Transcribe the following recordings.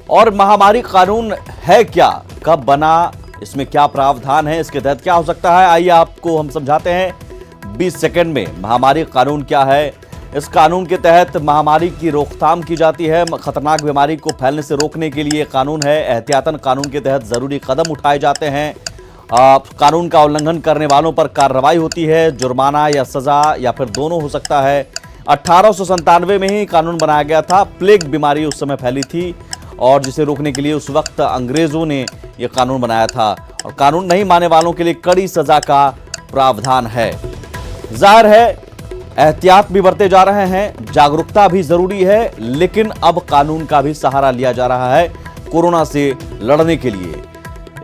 और महामारी कानून है क्या, कब बना, इसमें क्या प्रावधान है, इसके तहत क्या हो सकता है, आइए आपको हम समझाते हैं 20 सेकंड में। महामारी कानून क्या है? इस कानून के तहत महामारी की रोकथाम की जाती है। खतरनाक बीमारी को फैलने से रोकने के लिए कानून है। एहतियातन कानून के तहत जरूरी कदम उठाए जाते हैं। कानून का उल्लंघन करने वालों पर कार्रवाई होती है, जुर्माना या सजा या फिर दोनों हो सकता है। 1897 में ही कानून बनाया गया था। प्लेग बीमारी उस समय फैली थी और जिसे रोकने के लिए उस वक्त अंग्रेजों ने यह कानून बनाया था और कानून नहीं मानने वालों के लिए कड़ी सजा का प्रावधान है। जाहिर है एहतियात भी बरते जा रहे हैं, जागरूकता भी जरूरी है, लेकिन अब कानून का भी सहारा लिया जा रहा है कोरोना से लड़ने के लिए।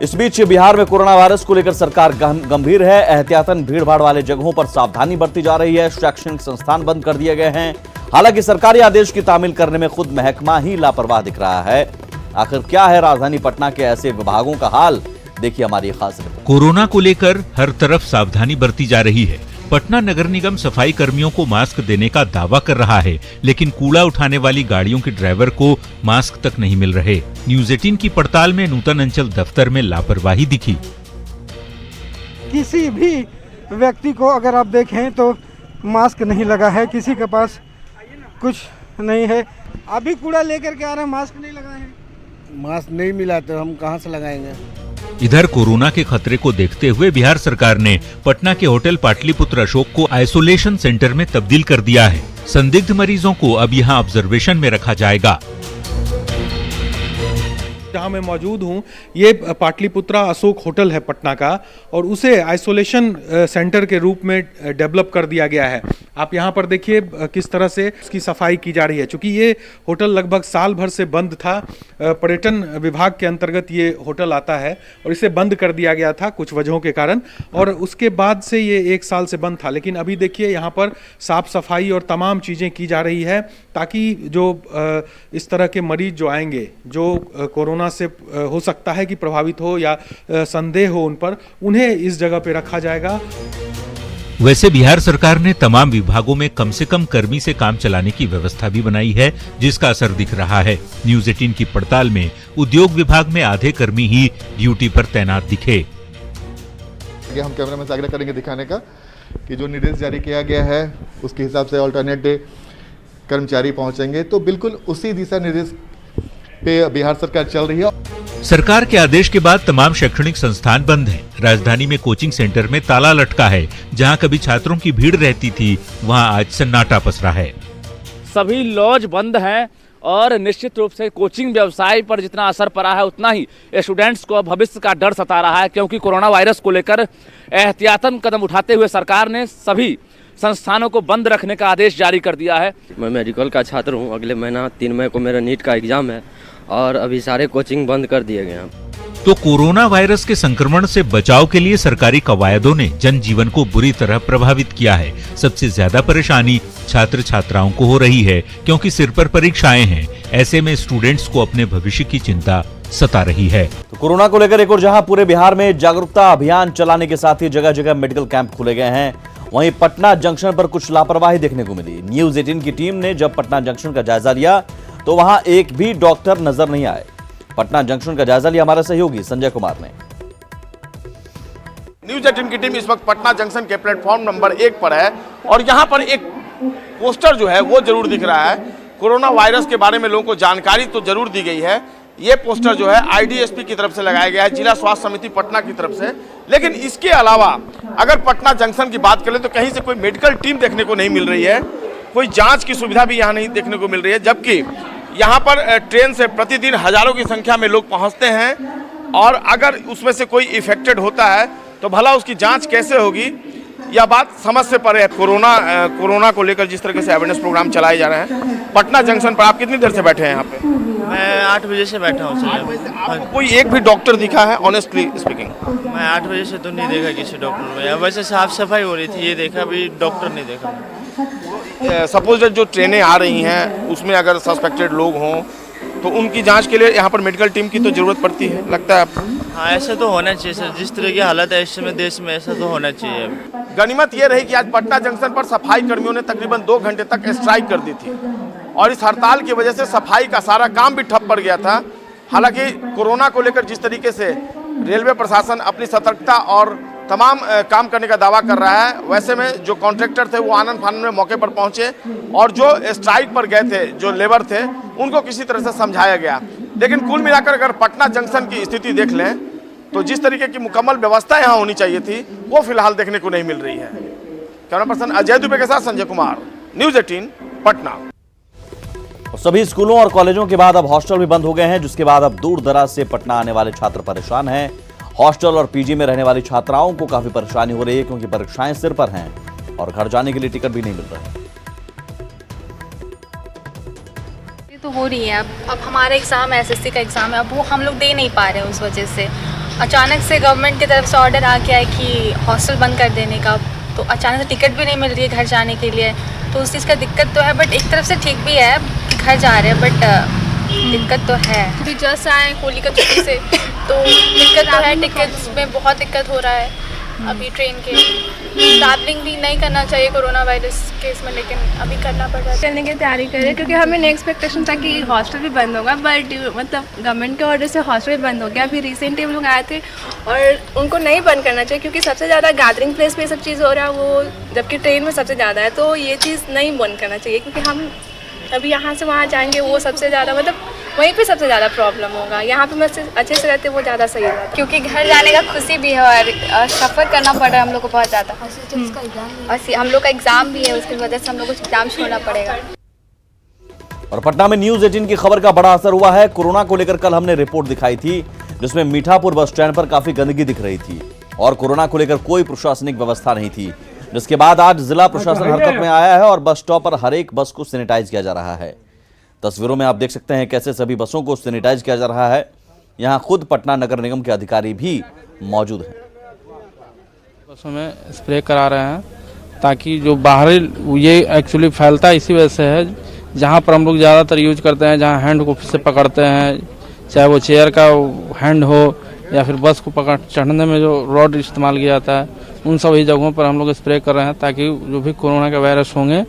इस बीच बिहार में कोरोना वायरस को लेकर सरकार गंभीर है। एहतियातन भीड़ भाड़ वाले जगहों पर सावधानी बरती जा रही है। शैक्षणिक संस्थान बंद कर दिए गए हैं। हालांकि सरकारी आदेश की तामील करने में खुद महकमा ही लापरवाह दिख रहा है। आखिर क्या है राजधानी पटना के ऐसे विभागों का हाल, देखिए हमारी खास रिपोर्ट। कोरोना को लेकर हर तरफ सावधानी बरती जा रही है। पटना नगर निगम सफाई कर्मियों को मास्क देने का दावा कर रहा है, लेकिन कूड़ा उठाने वाली गाड़ियों के ड्राइवर को मास्क तक नहीं मिल रहे। न्यूज 18 की पड़ताल में नूतन अंचल दफ्तर में लापरवाही दिखी। किसी भी व्यक्ति को अगर आप देखें तो मास्क नहीं लगा है, किसी के पास कुछ नहीं है। अभी कूड़ा लेकर के आ रहे हैं, मास्क नहीं लगाए हैं। मास्क नहीं मिला तो हम कहां से लगाएंगे। इधर कोरोना के खतरे को देखते हुए बिहार सरकार ने पटना के होटल पाटलिपुत्र अशोक को आइसोलेशन सेंटर में तब्दील कर दिया है। संदिग्ध मरीजों को अब यहां ऑब्जर्वेशन में रखा जाएगा। जहां मैं मौजूद हूं, ये पाटलिपुत्रा अशोक होटल है पटना का, और उसे आइसोलेशन सेंटर के रूप में डेवलप कर दिया गया है। आप यहां पर देखिए किस तरह से इसकी सफाई की जा रही है। चूंकि ये होटल लगभग साल भर से बंद था, पर्यटन विभाग के अंतर्गत ये होटल आता है और इसे बंद कर दिया गया था कुछ वजहों के कारण, और उसके बाद से ये 1 साल से बंद था। लेकिन अभी देखिए यहाँ पर साफ सफाई और तमाम चीज़ें की जा रही है ताकि जो इस तरह के मरीज जो आएंगे, जो कोरोना से हो सकता है कि प्रभावित हो या संदेह हो उन पर, उन्हें इस जगह पे रखा जाएगा। वैसे बिहार सरकार ने तमाम विभागों में कम से कम कर्मी से काम चलाने की व्यवस्था भी बनाई है, जिसका असर दिख रहा है। न्यूज 18 की पड़ताल में उद्योग विभाग में आधे कर्मी ही ड्यूटी पर तैनात दिखे। हम कैमरा में आग्रह करेंगे दिखाने का कि जो निर्देश जारी किया गया है उसके हिसाब से अल्टरनेट डे कर्मचारी पहुंचेंगे, तो बिल्कुल उसी दिशा निर्देश पे बिहार सरकार चल रही है। सरकार के आदेश के बाद तमाम शैक्षणिक संस्थान बंद हैं। राजधानी में कोचिंग सेंटर में ताला लटका है। जहां कभी छात्रों की भीड़ रहती थी, वहां आज सन्नाटा पसरा है। सभी लॉज बंद हैं और निश्चित रूप से कोचिंग व्यवसाय पर जितना असर पड़ा है उतना ही स्टूडेंट्स को भविष्य का डर सता रहा है, क्योंकि कोरोना वायरस को लेकर एहतियातन कदम उठाते हुए सरकार ने सभी संस्थानों को बंद रखने का आदेश जारी कर दिया है। मैं मेडिकल का छात्र हूं। अगले महीना 3 मई को मेरा नीट का एग्जाम है और अभी सारे कोचिंग बंद कर दिए गए हैं। तो कोरोना वायरस के संक्रमण से बचाव के लिए सरकारी कवायदों ने जनजीवन को बुरी तरह प्रभावित किया है। सबसे ज्यादा परेशानी छात्र छात्राओं को हो रही है, क्योंकि सिर पर परीक्षाएं हैं। ऐसे में स्टूडेंट्स को अपने भविष्य की चिंता सता रही है। तो कोरोना को लेकर एक और जहां पूरे बिहार में जागरूकता अभियान चलाने के साथ ही जगह जगह मेडिकल कैंप खोले गए हैं, वहीं पटना जंक्शन पर कुछ लापरवाही देखने को मिली। न्यूज 18 की टीम ने जब पटना जंक्शन का जायजा लिया तो वहां एक भी डॉक्टर नजर नहीं आए। पटना जंक्शन का जायजा लिया हमारे सहयोगी संजय कुमार ने। न्यूज 18 की टीम इस वक्त पटना जंक्शन के प्लेटफॉर्म नंबर 1 पर है और यहाँ पर एक पोस्टर जो है वो जरूर दिख रहा है। कोरोना वायरस के बारे में लोगों को जानकारी तो जरूर दी गई है। ये पोस्टर जो है आईडीएसपी की तरफ से लगाया गया है, जिला स्वास्थ्य समिति पटना की तरफ से। लेकिन इसके अलावा अगर पटना जंक्शन की बात करें तो कहीं से कोई मेडिकल टीम देखने को नहीं मिल रही है, कोई जांच की सुविधा भी यहाँ नहीं देखने को मिल रही है। जबकि यहाँ पर ट्रेन से प्रतिदिन हजारों की संख्या में लोग पहुँचते हैं और अगर उसमें से कोई इफेक्टेड होता है तो भला उसकी जाँच कैसे होगी, यह बात समझ से परे है। कोरोना को लेकर जिस तरीके से अवेयरनेस प्रोग्राम चलाए जा रहे हैं पटना जंक्शन पर, आप कितनी देर से बैठे हैं यहाँ पे? मैं 8 बजे से बैठा हूँ। कोई एक भी डॉक्टर दिखा है ऑनेस्टली स्पीकिंग? मैं 8 बजे से तो नहीं देखा किसी डॉक्टर में। वैसे साफ सफाई हो रही थी, ये देखा, अभी डॉक्टर नहीं देखा। सपोज जो ट्रेनें आ रही हैं उसमें अगर सस्पेक्टेड लोग हों तो उनकी जांच के लिए यहाँ पर मेडिकल टीम की तो जरूरत पड़ती है, लगता है आपको? हाँ, ऐसा तो होना चाहिए सर। जिस तरह की हालत है इस समय देश में, ऐसा तो होना चाहिए। गनीमत ये रही कि आज पटना जंक्शन पर सफाई कर्मियों ने तकरीबन 2 घंटे तक स्ट्राइक कर दी थी और इस हड़ताल की वजह से सफाई का सारा काम भी ठप पड़ गया था। हालांकि कोरोना को लेकर जिस तरीके से रेलवे प्रशासन अपनी सतर्कता और तमाम काम करने का दावा कर रहा है, वैसे में जो कॉन्ट्रैक्टर थे वो आनंद फानंद में मौके पर पहुंचे और जो स्ट्राइक पर गए थे, जो लेबर थे, उनको किसी तरह से समझाया गया। लेकिन कुल मिलाकर अगर पटना जंक्शन की स्थिति देख लें तो जिस तरीके की मुकम्मल व्यवस्था यहाँ होनी चाहिए थी वो फिलहाल देखने को नहीं मिल रही है। कैमरा पर्सन अजय दुबे के साथ संजय कुमार, न्यूज़ 18 पटना। और सभी स्कूलों और कॉलेजों के बाद अब हॉस्टल भी बंद हो गए हैं, जिसके बाद अब दूर दराज से पटना आने वाले छात्र परेशान हैं। हॉस्टल और पीजी में रहने वाली छात्राओं को काफी परेशानी हो रही है, क्योंकि परीक्षाएं सिर पर हैं और घर जाने के लिए टिकट भी नहीं मिल रहा है। तो हो रही है अब हमारा एग्ज़ाम एसएससी का एग्ज़ाम है, अब वो हम लोग दे नहीं पा रहे हैं। उस वजह से अचानक से गवर्नमेंट की तरफ से ऑर्डर आ गया है कि हॉस्टल बंद कर देने का, तो अचानक से टिकट भी नहीं मिल रही है घर जाने के लिए, तो उस चीज़ का दिक्कत तो है। बट एक तरफ से ठीक भी है कि घर जा रहे हैं, बट दिक्कत तो है। अभी जस्ट आए होली का छुट्टी से, तो दिक्कत तो है, टिकट्स में बहुत दिक्कत हो रहा है। अभी ट्रेन के ट्रैवलिंग भी नहीं करना चाहिए कोरोना वायरस केस में, लेकिन अभी करना पड़ रहा है। चलने की तैयारी कर रहे हैं क्योंकि हमें नेक्स्ट एक्सपेक्टेशन था कि हॉस्टल भी बंद होगा, बट मतलब गवर्नमेंट के ऑर्डर से हॉस्टल भी बंद हो गया। अभी रिसेंटली हम लोग आए थे और उनको नहीं बंद करना चाहिए, क्योंकि सबसे ज़्यादा गैदरिंग प्लेस पे ये सब चीज़ हो रहा है, वो जबकि ट्रेन में सबसे ज़्यादा है, तो ये चीज़ नहीं बंद करना चाहिए। क्योंकि हम अभी यहाँ से वहाँ जाएंगे, वो सबसे ज़्यादा मतलब वहीं पे सबसे ज़्यादा प्रॉब्लम होगा। यहाँ पे मतलब अच्छे से रहते वो ज़्यादा सही रहता, क्योंकि घर जाने का खुशी भी है और सफ़र करना पड़ रहा है हम लोग को बहुत ज़्यादा, और हम लोग का एग्ज़ाम भी है, उसकी वजह से हम लोग को एग्ज़ाम छोड़ना पड़ेगा। और पटना में न्यूज़ 18 की खबर का बड़ा असर हुआ है। कोरोना को लेकर कल हमने रिपोर्ट दिखाई थी, जिसमें मीठापुर बस स्टैंड पर काफी गंदगी दिख रही थी और कोरोना को लेकर कोई प्रशासनिक व्यवस्था नहीं थी, जिसके बाद आज जिला प्रशासन हरकत में आया है और बस स्टॉप पर हर एक बस को सैनिटाइज किया जा रहा है। तस्वीरों में आप देख सकते हैं कैसे सभी बसों को सैनिटाइज किया जा रहा है। यहाँ खुद पटना नगर निगम के अधिकारी भी मौजूद हैं। बसों में स्प्रे करा रहे हैं ताकि जो बाहर ये एक्चुअली फैलता है इसी वजह से है, जहाँ पर हम लोग ज़्यादातर यूज करते हैं, जहाँ हैंड को से पकड़ते हैं, चाहे वो चेयर का हैंड हो या फिर बस को पकड़ चढ़ने में जो रॉड इस्तेमाल किया जाता है, उन सभी जगहों पर हम लोग स्प्रे कर रहे हैं ताकि जो भी कोरोना के वायरस होंगे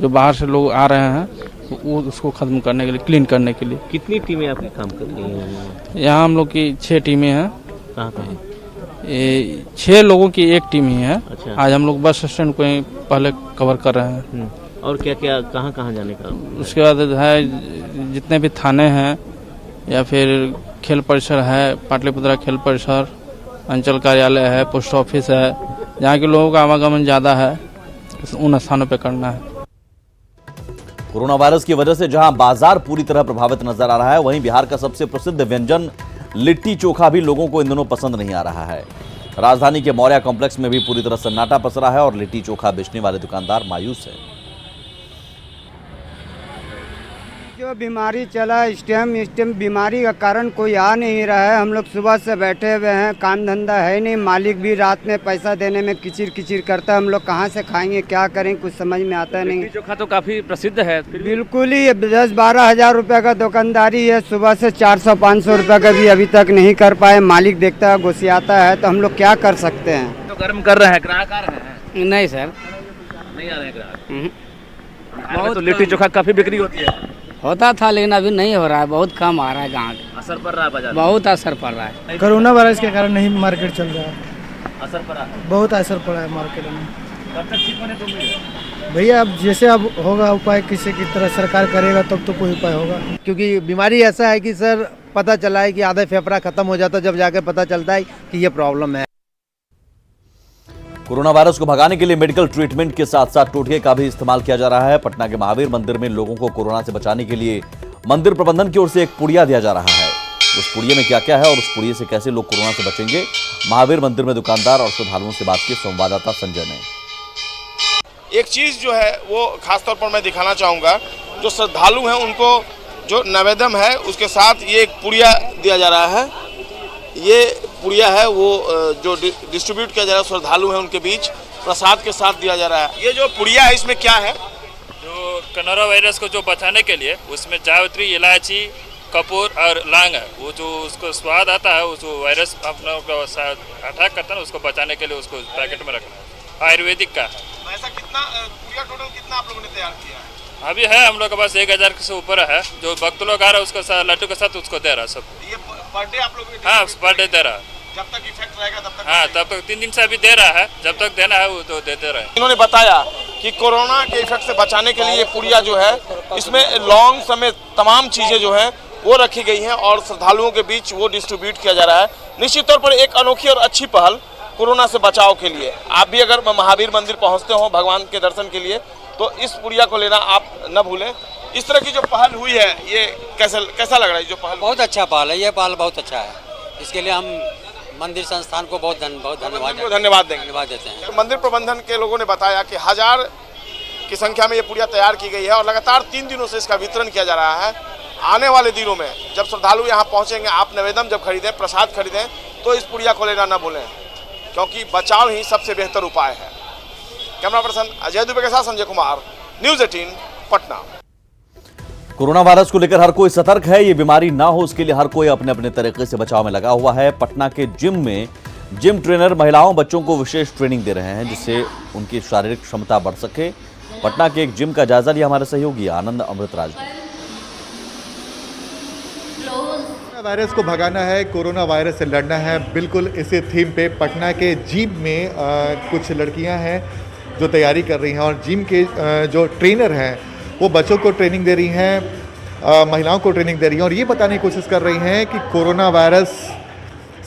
जो बाहर से लोग आ रहे हैं वो उसको ख़त्म करने के लिए, क्लीन करने के लिए। कितनी टीमें आपके काम कर रही हैं? यहाँ हम लोग की 6 टीमें हैं। कहाँ कहाँ? 6 लोगों की एक टीम ही है। अच्छा। आज हम लोग बस स्टैंड को ही पहले कवर कर रहे हैं। और क्या क्या कहाँ कहाँ जाने का? उसके बाद है जितने भी थाने हैं या फिर खेल परिसर है, पाटलिपुत्रा खेल परिसर, अंचल कार्यालय है, पोस्ट ऑफिस है, जहाँ के लोगों का आवागमन ज़्यादा है, उन स्थानों पर करना है। कोरोना वायरस की वजह से जहां बाजार पूरी तरह प्रभावित नजर आ रहा है, वहीं बिहार का सबसे प्रसिद्ध व्यंजन लिट्टी चोखा भी लोगों को इन दिनों पसंद नहीं आ रहा है। राजधानी के मौर्या कॉम्प्लेक्स में भी पूरी तरह सन्नाटा पसरा है और लिट्टी चोखा बेचने वाले दुकानदार मायूस है। जो बीमारी चला इस टाइम बीमारी का कारण कोई आ नहीं रहा है। हम लोग सुबह से बैठे हुए हैं, काम धंधा है नहीं, मालिक भी रात में पैसा देने में किचिर किचिर करता है। हम लोग कहाँ से खाएंगे, क्या करें, कुछ समझ में आता नहीं। लिट्टी चोखा तो काफी प्रसिद्ध है। बिल्कुल ही 10-12 हज़ार रुपये का दुकानदारी है, सुबह से 400-500 रुपये का भी अभी तक नहीं कर पाए। मालिक देखता है, गुस्साता है, तो हम लोग क्या कर सकते हैं। तो गर्म कर रहे हैं, ग्राहक आ रहे हैं? नहीं सर, नहीं आ रहे हैं ग्राहक। बहुत तो लिट्टी चोखा काफी बिक्री होती है। होता था लेकिन अभी नहीं हो रहा है, बहुत कम आ रहा है ग्राहक। असर पड़ रहा है बाजार, बहुत असर पड़ रहा है। कोरोना वायरस के कारण नहीं मार्केट चल रहा है, असर पड़ा है, बहुत असर पड़ा है मार्केट में। कब तक ठीक होने को मिलेगा? भैया अब जैसे अब होगा उपाय, किसी की तरह सरकार करेगा तब तो कोई उपाय होगा। क्योंकि बीमारी ऐसा है कि सर पता चला है कि आधा फेफड़ा खत्म हो जाता, जब जाके पता चलता है कि ये प्रॉब्लम है। कोरोना वायरस को भगाने के लिए मेडिकल ट्रीटमेंट के साथ साथ टोटके का भी इस्तेमाल किया जा रहा है। पटना के महावीर मंदिर में लोगों को कोरोना से बचाने के लिए मंदिर प्रबंधन की ओर से एक पुड़िया दिया जा रहा है। उस पुड़िये में क्या क्या है और उस पुड़िये से कैसे लोग कोरोना से बचेंगे, महावीर मंदिर में दुकानदार और श्रद्धालुओं से बात की संवाददाता संजय ने। एक चीज़ जो है वो खासतौर पर मैं दिखाना चाहूँगा, जो श्रद्धालु हैं उनको जो नैवेद्य है उसके साथ ये एक पुड़िया दिया जा रहा है। ये पुड़िया है वो जो डिस्ट्रीब्यूट किया जा रहा है श्रद्धालु हैं उनके बीच, प्रसाद के साथ दिया जा रहा है। ये जो पुड़िया है इसमें क्या है? जो कोरोना वायरस को जो बचाने के लिए उसमें जावित्री, इलायची, कपूर और लौंग है, वो जो उसको स्वाद आता है, वो जो वायरस अपना अटैक करता है ना, उसको बचाने के लिए उसको पैकेट में रखना है। आयुर्वेदिक का है। ऐसा कितना पुड़िया टोटल कितना आप लोगों ने तैयार किया है? अभी है हम लोग के पास 1000 से ऊपर है। जो भक्त लोग आ रहा है उसको लड्डू के साथ उसको दे रहा है सब। ये पर डे आप लोग हाँ पर डे दे रहा है। जब तक इफेक्ट रहेगा तब तक। हाँ तब तक 3 दिन से अभी दे रहा है, जब तक देना है वो तो देते रहे। इन्होंने बताया कि कोरोना के इफेक्ट से बचाने के लिए ये पुड़िया जो है इसमें लौंग समेत तमाम चीजें जो है वो रखी गई हैं और श्रद्धालुओं के बीच वो डिस्ट्रीब्यूट किया जा रहा है। निश्चित तौर पर एक अनोखी और अच्छी पहल कोरोना से बचाव के लिए। आप भी अगर महावीर मंदिर पहुंचते हो भगवान के दर्शन के लिए तो इस पुड़िया को लेना आप न भूलें। इस तरह की जो पहल हुई है ये कैसा लग रहा है? जो पहल बहुत अच्छा पहल है, ये पहल बहुत अच्छा है। इसके लिए हम मंदिर संस्थान को बहुत धन्यवाद देते हैं। मंदिर प्रबंधन के लोगों ने बताया कि 1000 की संख्या में ये पुड़िया तैयार की गई है और लगातार 3 दिनों से इसका वितरण किया जा रहा है। आने वाले दिनों में जब श्रद्धालु यहाँ पहुँचेंगे, आप निवेदन जब खरीदें, प्रसाद खरीदें तो इस पुड़िया को लेना न भूलें, क्योंकि बचाव ही सबसे बेहतर उपाय है। कैमरा पर्सन अजय दुबे के साथ Sanjay Kumar, news 18 Patna. Corona virus को लेकर हर कोई सतर्क है। ये बीमारी ना हो उसके लिए हर कोई अपने अपने तरीके से बचाव में लगा हुआ है। पटना के जिम में जिम ट्रेनर महिलाओं बच्चों को विशेष ट्रेनिंग दे रहे हैं जिससे उनकी शारीरिक क्षमता बढ़ सके। पटना के एक जिम का जायजा लिया हमारे सहयोगी आनंद अमृतराज ने। कोरोना वायरस को भगाना है, कोरोना वायरस से लड़ना है, बिल्कुल इसी थीम पे पटना के जिम में कुछ लड़कियां हैं जो तैयारी कर रही हैं और जिम के जो ट्रेनर हैं वो बच्चों को ट्रेनिंग दे रही हैं, महिलाओं को ट्रेनिंग दे रही हैं और ये बताने की कोशिश कर रही हैं कि कोरोना वायरस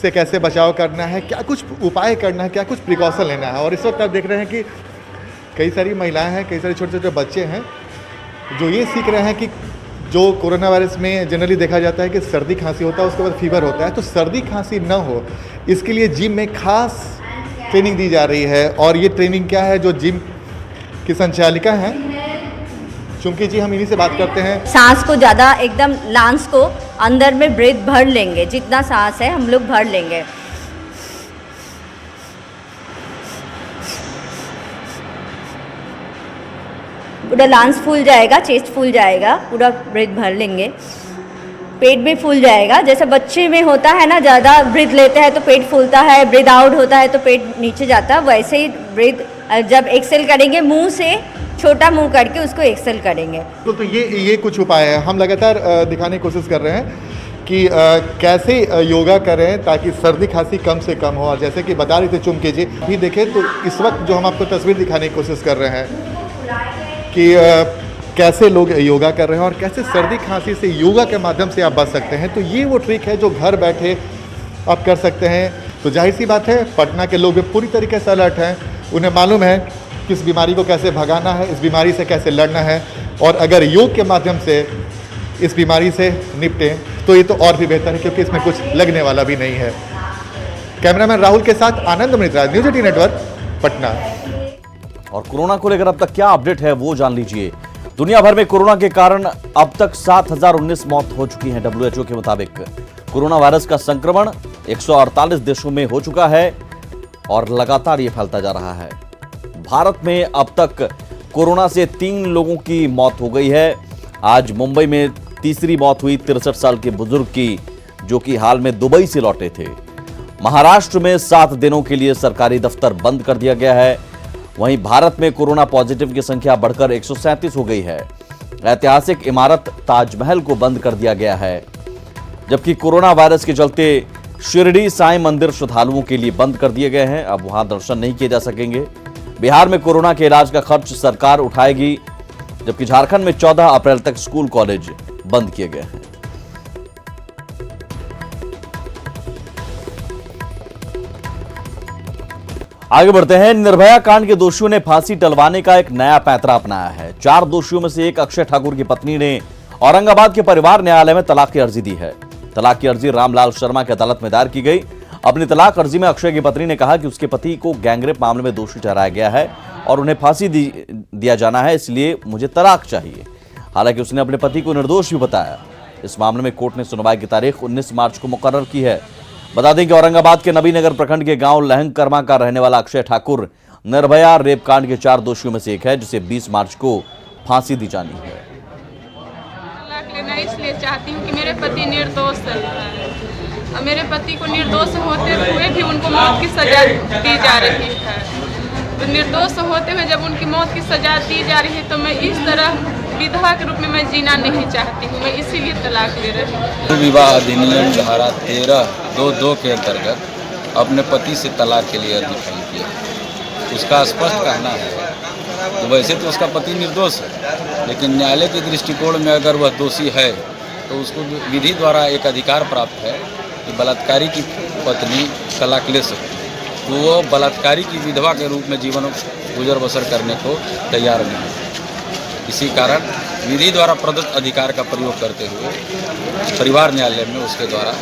से कैसे बचाव करना है, क्या कुछ उपाय करना है, क्या कुछ प्रिकॉशन लेना है। और इस वक्त आप देख रहे हैं कि कई सारी महिलाएं हैं, कई सारे छोटे छोटे बच्चे हैं जो ये सीख रहे हैं कि जो कोरोना वायरस में जनरली देखा जाता है कि सर्दी खांसी होता है, उसके बाद फीवर होता है, तो सर्दी खांसी ना हो इसके लिए जिम में खास ट्रेनिंग दी जा रही है। और ये ट्रेनिंग क्या है, जो जिम की संचालिका हैं चुमकी जी, हम इन्हीं से बात करते हैं। सांस को ज़्यादा एकदम लंग्स को अंदर में ब्रीथ भर लेंगे, जितना सांस है हम लोग भर लेंगे। पूरा लंग्स फूल जाएगा, चेस्ट फूल जाएगा, पूरा ब्रीथ भर लेंगे, पेट भी फूल जाएगा। जैसे बच्चे में होता है ना, ज़्यादा ब्रीथ लेते हैं तो पेट फूलता है, ब्रीथ आउट होता है तो पेट नीचे जाता है, वैसे ही ब्रीथ जब एक्सेल करेंगे मुंह से छोटा मुंह करके उसको एक्सेल करेंगे। तो ये कुछ उपाय है, हम लगातार दिखाने की कोशिश कर रहे हैं कि कैसे योगा करें ताकि सर्दी खांसी कम से कम हो। और जैसे कि बता रहे थे चुमकी जी, अभी देखें तो इस वक्त जो हम आपको तस्वीर दिखाने की कोशिश कर रहे हैं कि कैसे लोग योगा कर रहे हैं और कैसे सर्दी खांसी से योगा के माध्यम से आप बच सकते हैं। तो ये वो ट्रिक है जो घर बैठे आप कर सकते हैं। तो जाहिर सी बात है पटना के लोग भी पूरी तरीके से अलर्ट हैं, उन्हें मालूम है कि इस बीमारी को कैसे भगाना है, इस बीमारी से कैसे लड़ना है। और अगर योग के माध्यम से इस बीमारी से निपटें तो ये तो और भी बेहतर है, क्योंकि इसमें कुछ लगने वाला भी नहीं है। कैमरामैन राहुल के साथ आनंद अमृतराज, न्यूज़ 18 नेटवर्क, पटना। और कोरोना को लेकर अब तक क्या अपडेट है वो जान लीजिए। दुनिया भर में कोरोना के कारण अब तक 7019 मौत हो चुकी हैं। WHO के मुताबिक कोरोना वायरस का संक्रमण 148 देशों में हो चुका है और लगातार ये फैलता जा रहा है। भारत में अब तक कोरोना से 3 लोगों की मौत हो गई है। आज मुंबई में तीसरी मौत हुई 63 साल के बुजुर्ग की, जो कि हाल में दुबई से लौटे थे। महाराष्ट्र में 7 दिनों के लिए सरकारी दफ्तर बंद कर दिया गया है। वहीं भारत में कोरोना पॉजिटिव की संख्या बढ़कर 137 हो गई है। ऐतिहासिक इमारत ताजमहल को बंद कर दिया गया है, जबकि कोरोना वायरस के चलते शिरडी साईं मंदिर श्रद्धालुओं के लिए बंद कर दिए गए हैं। अब वहां दर्शन नहीं किए जा सकेंगे। बिहार में कोरोना के इलाज का खर्च सरकार उठाएगी, जबकि झारखंड में 14 अप्रैल तक स्कूल कॉलेज बंद किए गए हैं। आगे बढ़ते हैं। निर्भया कांड के दोषियों ने फांसी टलवाने का एक नया पैंतरा अपनाया है। 4 दोषियों में से एक अक्षय ठाकुर की पत्नी ने औरंगाबाद के परिवार न्यायालय में तलाक की अर्जी दी है। तलाक की अर्जी रामलाल शर्मा की अदालत में दायर की गई। अपनी तलाक अर्जी में अक्षय की पत्नी ने कहा कि उसके पति को गैंगरेप मामले में दोषी ठहराया गया है और उन्हें फांसी दिया जाना है, इसलिए मुझे तलाक चाहिए। हालांकि उसने अपने पति को निर्दोष भी बताया। इस मामले में कोर्ट ने सुनवाई की तारीख 19 मार्च को मुकर्रर की है। बता दें कि औरंगाबाद के नबीनगर प्रखंड के गांव लहंगकर्मा का रहने वाला अक्षय ठाकुर निर्भया रेप कांड के 4 दोषियों में से एक है, जिसे 20 मार्च को फांसी दी जानी है। तलाक लेना इसलिए चाहती हूँ कि मेरे पति निर्दोष है और मेरे पति को निर्दोष होते हुए भी उनको मौत की सजा दी जा रही है। तो निर्दोष होते हुए जब उनकी मौत की सजा दी जा रही है तो मैं इस तरह विधवा के रूप में मैं जीना नहीं चाहती हूँ, मैं इसीलिए तलाक ले रही हूँ। विवाह अधिनियम धारा 13(2)(2) के अंतर्गत अपने पति से तलाक के लिए अर्जी फाइल किया। उसका स्पष्ट कहना है तो वैसे तो उसका पति निर्दोष है, लेकिन न्यायालय के दृष्टिकोण में अगर वह दोषी है तो उसको विधि द्वारा एक अधिकार प्राप्त है कि बलात्कारी की पत्नी तलाक ले सकती है। तो वो बलात्कारी की विधवा के रूप में जीवन गुजर बसर करने को तैयार नहीं है। इसी कारण विधि द्वारा प्रदत्त अधिकार का प्रयोग करते हुए परिवार न्यायालय में उसके द्वारा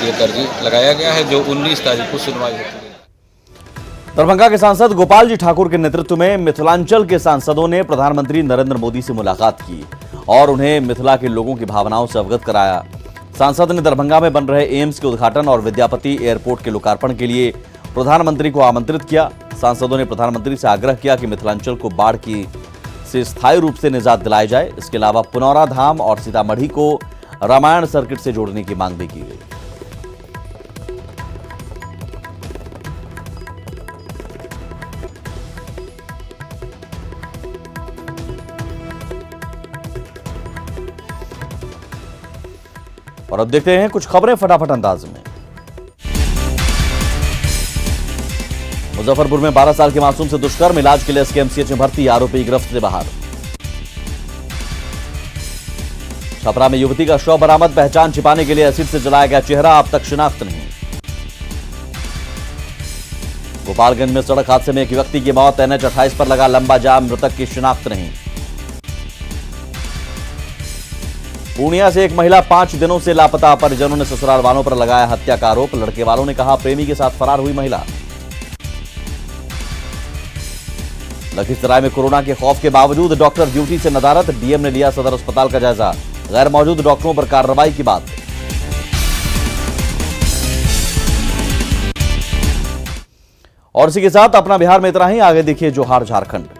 ये अर्जी लगाया गया है, जो 19 तारीख को सुनवाई होती है। दरभंगा के सांसद गोपाल जी ठाकुर के नेतृत्व में मिथिलांचल के सांसदों ने प्रधानमंत्री नरेंद्र मोदी से मुलाकात की और उन्हें मिथिला के लोगों की भावनाओं से अवगत कराया। सांसद ने दरभंगा में बन रहे एम्स के उद्घाटन और विद्यापति एयरपोर्ट के लोकार्पण के लिए प्रधानमंत्री को आमंत्रित किया। सांसदों ने प्रधानमंत्री से आग्रह किया कि मिथिलांचल को बाढ़ की से स्थायी रूप से निजात दिलाई जाए। इसके अलावा पुनौरा धाम और सीतामढ़ी को रामायण सर्किट से जोड़ने की मांग भी की गई। और अब देखते हैं कुछ खबरें फटाफट अंदाज में। मुजफ्फरपुर में 12 साल के मासूम से दुष्कर्म, इलाज के लिए एसकेएमसीएच में भर्ती, आरोपी गिरफ्त से बाहर। छपरा में युवती का शव बरामद, पहचान छिपाने के लिए एसिड से जलाया गया चेहरा, अब तक शिनाख्त नहीं। गोपालगंज में सड़क हादसे में एक व्यक्ति की मौत, NH 28 पर लगा लंबा जाम, मृतक की शिनाख्त नहीं। पूर्णिया से एक महिला 5 दिनों से लापता, परिजनों ने ससुराल वालों पर लगाया हत्या का आरोप। लड़के वालों ने कहा प्रेमी के साथ फरार हुई महिला। लखीसराय में कोरोना के खौफ के बावजूद डॉक्टर ड्यूटी से नदारत, डीएम ने लिया सदर अस्पताल का जायजा, गैर मौजूद डॉक्टरों पर कार्रवाई की बात। और इसी के साथ अपना बिहार में इतना ही, आगे देखिए जोहार झारखंड।